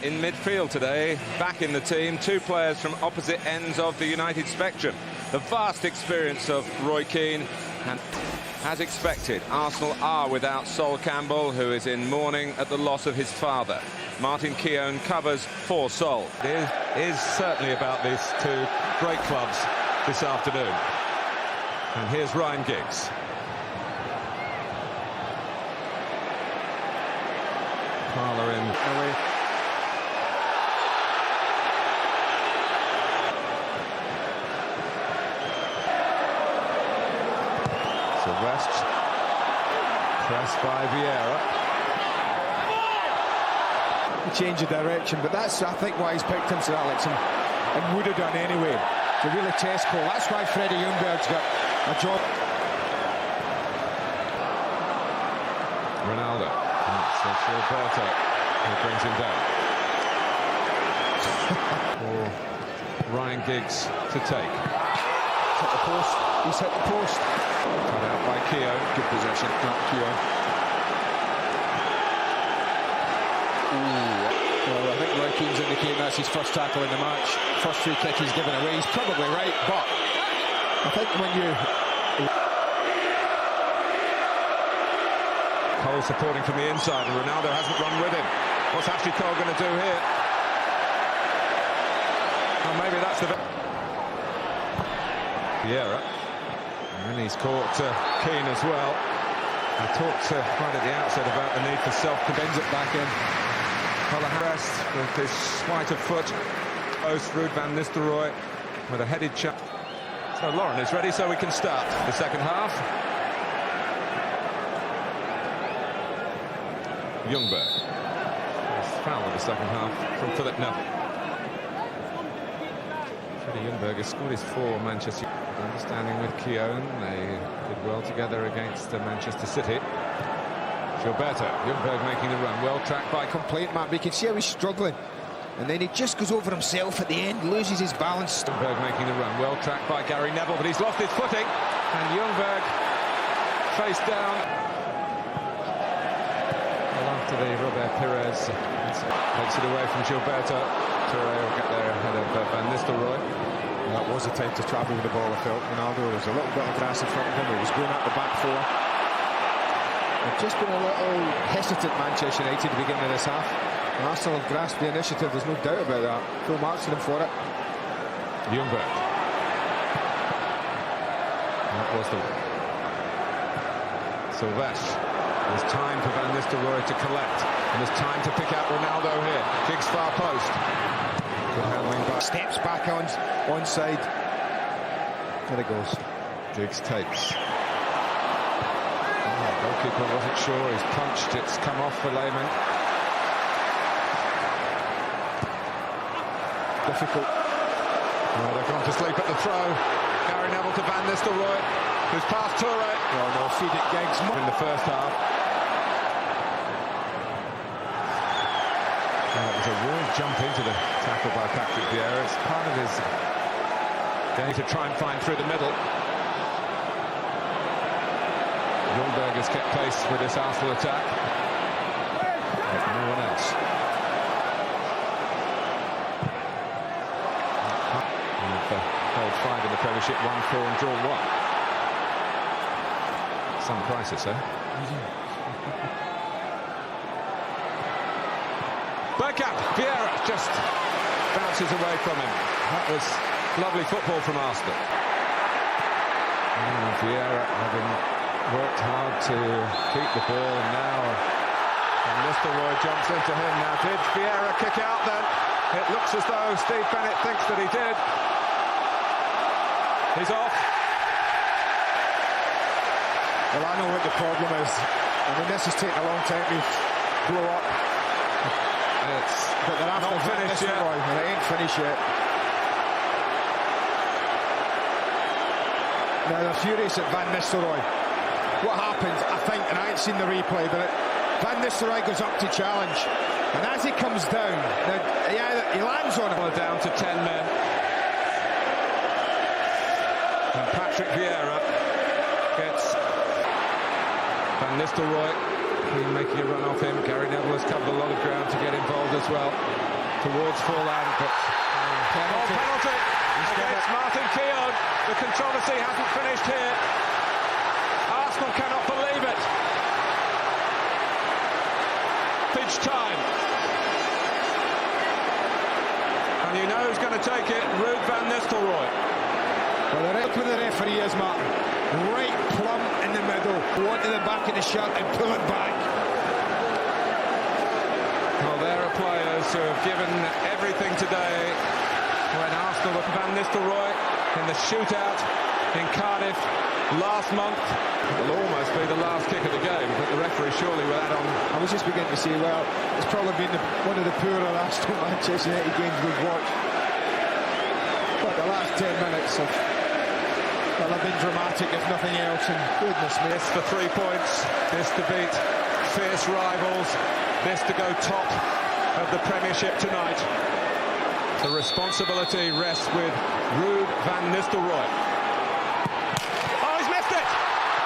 in midfield today, back in the team, two players from opposite ends of the United spectrum. The vast experience of Roy Keane, and as expected, Arsenal are without Sol Campbell, who is in mourning at the loss of his father. Martin Keown covers for Sol. It is certainly about these two great clubs this afternoon. And here's Ryan Giggs. Parlour in away. So West pressed by Vieira. Change of direction, but that's, I think, why he's picked him, Sir Alex, and would have done anyway. It's a really test call. That's why Freddie Ljungberg's got a job. Ronaldo. So Gilberto, who brings him down. For Ryan Giggs to take. Hit the post. He's hit the post. Cut out by Keown. Good possession, not Keown. Well, I think Roy Keane's indicating that's his first tackle in the match. First free kick he's given away. He's probably right, but I think when you... Cole supporting from the inside, and Ronaldo hasn't run with him. What's Ashley Cole going to do here? Well, maybe that's the... Vieira. And he's caught Keane as well. I talked right at the outset about the need for self-confidence. It back in. Rest with his sleight of foot. Post Ruud van Nistelrooy with a headed shot. So Lauren is ready, so we can start the second half. Ljungberg. Foul in the second half from Philip Neville. Freddie Ljungberg has scored his for Manchester. Understanding with Keown, they did well together against Manchester City. Gilberto, Ljungberg making the run, well tracked by Complete man, but you can see how he's struggling. And then he just goes over himself at the end, loses his balance. Ljungberg making the run, well tracked by Gary Neville, but he's lost his footing. And Ljungberg face down. Well, after the Robert Pires takes it away from Gilberto. Touré will get there ahead of Van Nistelrooy. That was a time to travel with the ball, I felt. Ronaldo, there was a little bit of grass in front of him. He was going up the back four. They've just been a little hesitant, Manchester United, at the beginning of this half. Arsenal have grasped the initiative, there's no doubt about that. Full marks to them for it. Ljungberg. That was the... Sylvestre. There's time for Van Nistelrooy to collect. And there's time to pick out Ronaldo here. Giggs far post. Good handling back. Steps back onside. There it goes. Giggs takes. Goalkeeper wasn't sure, he's punched, it's come off for Lehmann. Difficult. Oh, they've gone to sleep at the throw. Gary Neville to Van Nistelrooy, who's past Touré. Well, no, feed it Giggs in the first half. Well, it was a real jump into the tackle by Patrick Vieira. It's part of his game to try and find through the middle. Ljungberg has kept pace with this Arsenal attack, but no one else. Held 5 in the Premiership, 1-4 and drawn 1. Some crisis, eh? Bergkamp, Vieira just bounces away from him. That was lovely football from Arsenal. And Vieira having worked hard to keep the ball, and now Van Nistelrooy jumps into him. Now, did Vieira kick out then? It looks as though Steve Bennett thinks that he did. He's off. Well, I know what the problem is. I mean, this has taken a long time to blow up. But they're after not finished yet. And it ain't finished yet. Now they're furious at Van Nistelrooy. What happened, I think, and I ain't seen the replay, but Van Nistelrooy goes up to challenge, and as he comes down, he lands on him. Down to 10 men. And Patrick Vieira gets Van Nistelrooy making a run off him. Gary Neville has covered a lot of ground to get involved as well. towards Forlan, but penalty against Martin Keown. The controversy hasn't finished here. Arsenal cannot believe it. Pitch time. And you know who's going to take it? Ruud van Nistelrooy. Well, they're up with the referee is, Martin. Right plumb in the middle. Go on to the back of the shirt and pull it back. Well, there are players who have given everything today when Arsenal with Van Nistelrooy in the shootout in Cardiff last month. It'll almost be the last kick of the game, but the referee surely will add on. I was just beginning to say, well, it's probably been one of the poorer Arsenal Manchester United games we've watched. But the last 10 minutes have been dramatic, if nothing else, and goodness me. This for 3 points, this to beat fierce rivals, this to go top of the Premiership tonight. The responsibility rests with Ruud van Nistelrooy. Oh, he's missed it!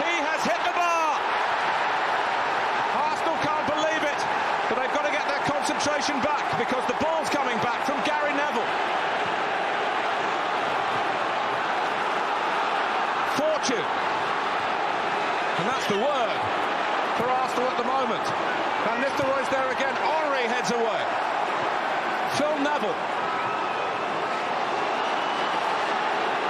He has hit the bar! Arsenal can't believe it, but they've got to get their concentration back because the ball's coming back from Gary Neville. Fortune. And that's the word for Arsenal at the moment. Van Nistelrooy's there again. Henry heads away. Phil Neville.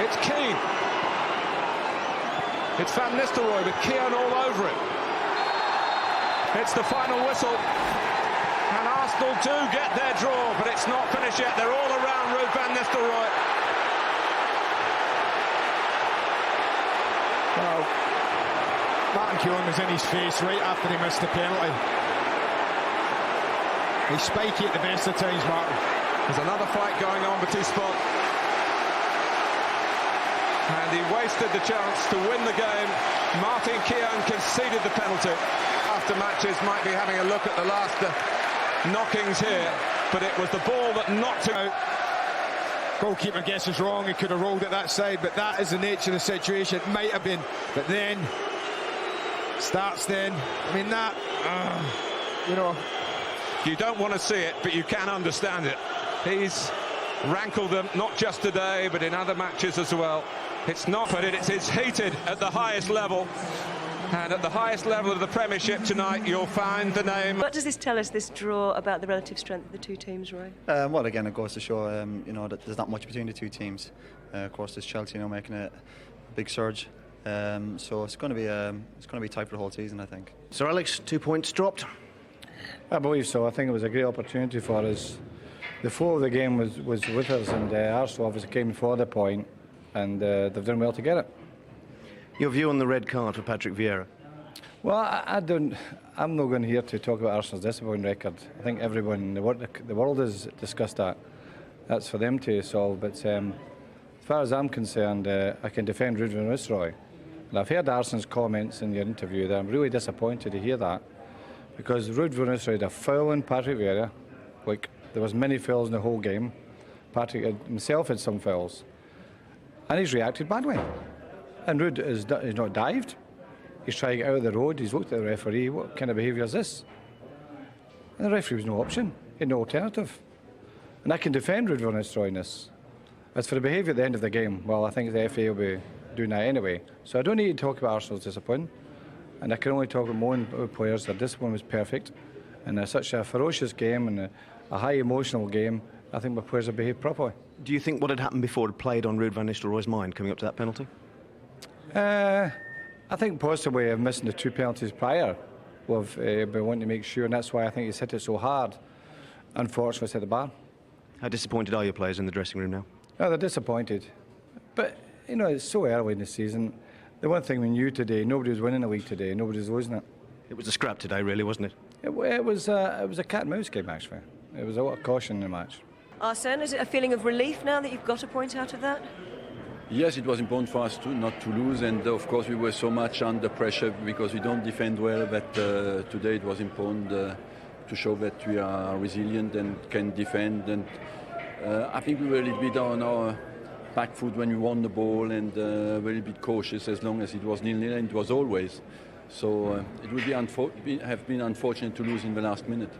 It's Keane. It's Van Nistelrooy with Keown all over it. It's the final whistle. And Arsenal do get their draw, but it's not finished yet. They're all around Ruud van Nistelrooy. Well, Martin Keown was in his face right after he missed the penalty. He's spiky at the best of times, Martin. There's another fight going on between Spot. And he wasted the chance to win the game. Martin Keown conceded the penalty. After matches might be having a look at the last knockings here, but it was the ball that knocked him out. Goalkeeper guesses wrong, he could have rolled it that side, but that is the nature of the situation. It might have been, but then starts then. I mean that, you know. You don't want to see it, but you can understand it. He's rankled them, not just today, but in other matches as well. It's not, but it's heated at the highest level. And at the highest level of the Premiership tonight, you'll find the name. What does this tell us, this draw, about the relative strength of the two teams, Roy? Well, again, it goes to show, that there's not much between the two teams. Of course, there's Chelsea, making a big surge. So it's going to be tight for the whole season, I think. Sir Alex, 2 points dropped. I believe so. I think it was a great opportunity for us. The flow of the game was with us, and Arsenal obviously came for the point, and they've done well to get it. Your view on the red card for Patrick Vieira? Well, I'm not going here to talk about Arsenal's disappointing record. I think everyone in the world has discussed that. That's for them to solve. But as far as I'm concerned, I can defend Ruud van Nistelrooy. And I've heard Arsenal's comments in your interview there. I'm really disappointed to hear that, because Ruud van Nistelrooy had a foul on Patrick Vieira. Like, there was many fouls in the whole game. Patrick himself had some fouls, and he's reacted badly. And Ruud is not dived. He's trying to get out of the road. He's looked at the referee. What kind of behaviour is this? And the referee was no option. He had no alternative. And I can defend Ruud van Nistelrooy in this. As for the behaviour at the end of the game, well, I think the FA will be doing that anyway. So I don't need to talk about Arsenal's discipline. And I can only talk about my own players. Their discipline was perfect. And such a ferocious game and a high emotional game, I think my players have behaved properly. Do you think what had happened before had played on Ruud van Nistelrooy's mind coming up to that penalty? I think possibly of missing the two penalties prior, we've been wanting to make sure, and that's why I think he's hit it so hard. Unfortunately, it's hit the bar. How disappointed are your players in the dressing room now? Oh, they're disappointed. But, it's so early in the season. The one thing we knew today, nobody was winning the league today, nobody was losing it. It was a scrap today, really, wasn't it? It was a cat and mouse game, actually. It was a lot of caution in the match. Arsene, is it a feeling of relief now that you've got a point out of that? Yes, it was important for us not to lose, and of course we were so much under pressure because we don't defend well, but today it was important to show that we are resilient and can defend, and I think we were a little bit on our back foot when we won the ball, and a little bit cautious as long as it was 0-0, and it was always. So it would have been unfortunate to lose in the last minute.